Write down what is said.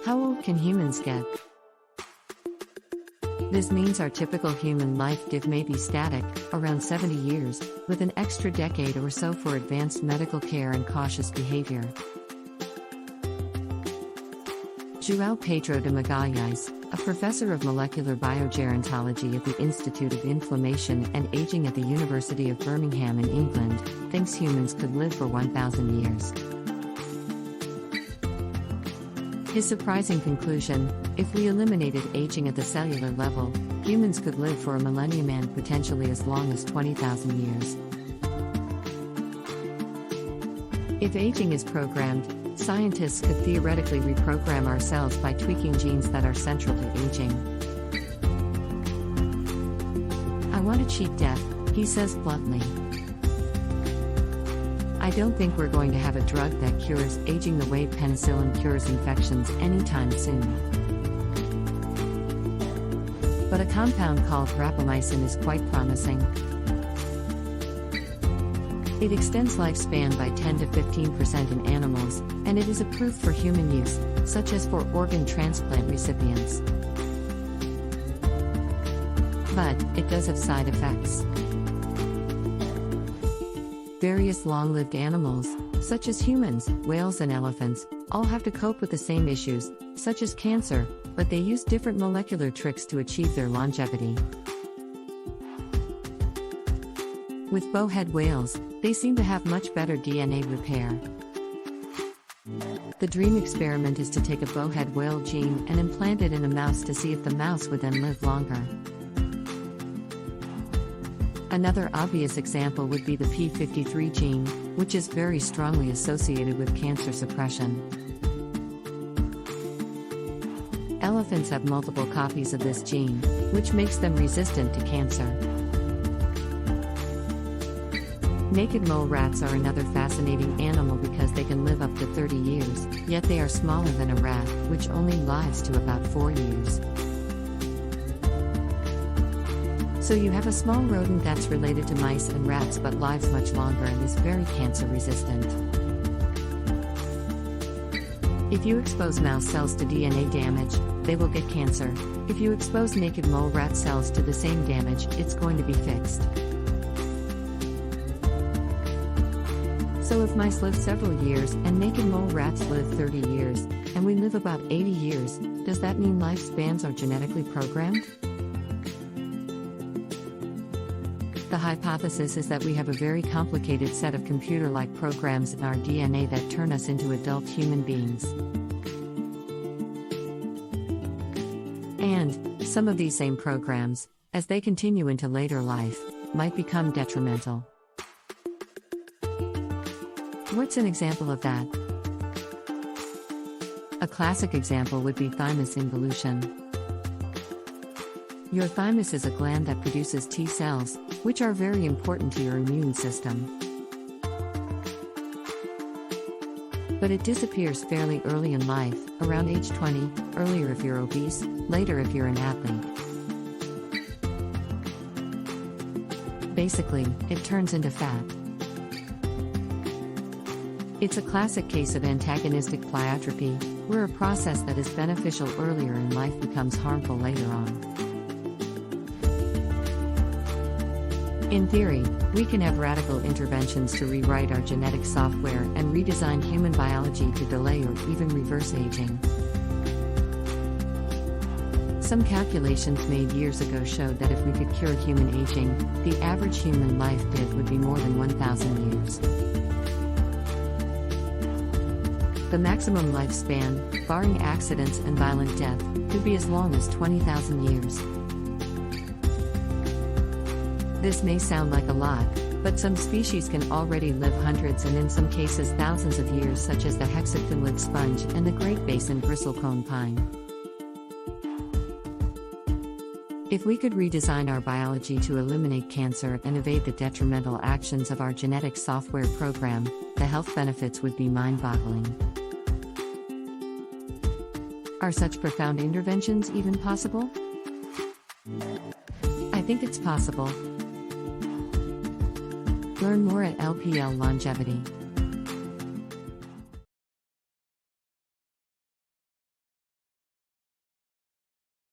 How old can humans get? This means our typical human life may be static, around 70 years, with an extra decade or so for advanced medical care and cautious behavior. João Pedro de Magalhães, a professor of molecular biogerontology at the Institute of Inflammation and Aging at the University of Birmingham in England, thinks humans could live for 1,000 years. His surprising conclusion: if we eliminated aging at the cellular level, humans could live for a millennium and potentially as long as 20,000 years. If aging is programmed, scientists could theoretically reprogram ourselves by tweaking genes that are central to aging. "I want to cheat death," he says bluntly. "I don't think we're going to have a drug that cures aging the way penicillin cures infections anytime soon. But a compound called rapamycin is quite promising. It extends lifespan by 10 to 15% in animals, and it is approved for human use, such as for organ transplant recipients. But it does have side effects. Various long-lived animals, such as humans, whales and elephants, all have to cope with the same issues, such as cancer, but they use different molecular tricks to achieve their longevity. With bowhead whales, they seem to have much better DNA repair. The dream experiment is to take a bowhead whale gene and implant it in a mouse to see if the mouse would then live longer." Another obvious example would be the p53 gene, which is very strongly associated with cancer suppression. Elephants have multiple copies of this gene, which makes them resistant to cancer. Naked mole rats are another fascinating animal because they can live up to 30 years, yet they are smaller than a rat, which only lives to about 4 years. So you have a small rodent that's related to mice and rats but lives much longer and is very cancer resistant. If you expose mouse cells to DNA damage, they will get cancer. If you expose naked mole rat cells to the same damage, it's going to be fixed. So if mice live several years and naked mole rats live 30 years, and we live about 80 years, does that mean lifespans are genetically programmed? The hypothesis is that we have a very complicated set of computer-like programs in our DNA that turn us into adult human beings. And some of these same programs, as they continue into later life, might become detrimental. What's an example of that? A classic example would be thymus involution. Your thymus is a gland that produces T cells, which are very important to your immune system. But it disappears fairly early in life, around age 20, earlier if you're obese, later if you're an athlete. Basically, it turns into fat. It's a classic case of antagonistic pleiotropy, where a process that is beneficial earlier in life becomes harmful later on. In theory, we can have radical interventions to rewrite our genetic software and redesign human biology to delay or even reverse aging. Some calculations made years ago showed that if we could cure human aging, the average human life would be more than 1,000 years. The maximum lifespan, barring accidents and violent death, could be as long as 20,000 years. This may sound like a lot, but some species can already live hundreds and in some cases thousands of years, such as the hexaphyllid sponge and the Great Basin bristlecone pine. If we could redesign our biology to eliminate cancer and evade the detrimental actions of our genetic software program, the health benefits would be mind-boggling. Are such profound interventions even possible? I think it's possible. Learn more at LPL Longevity.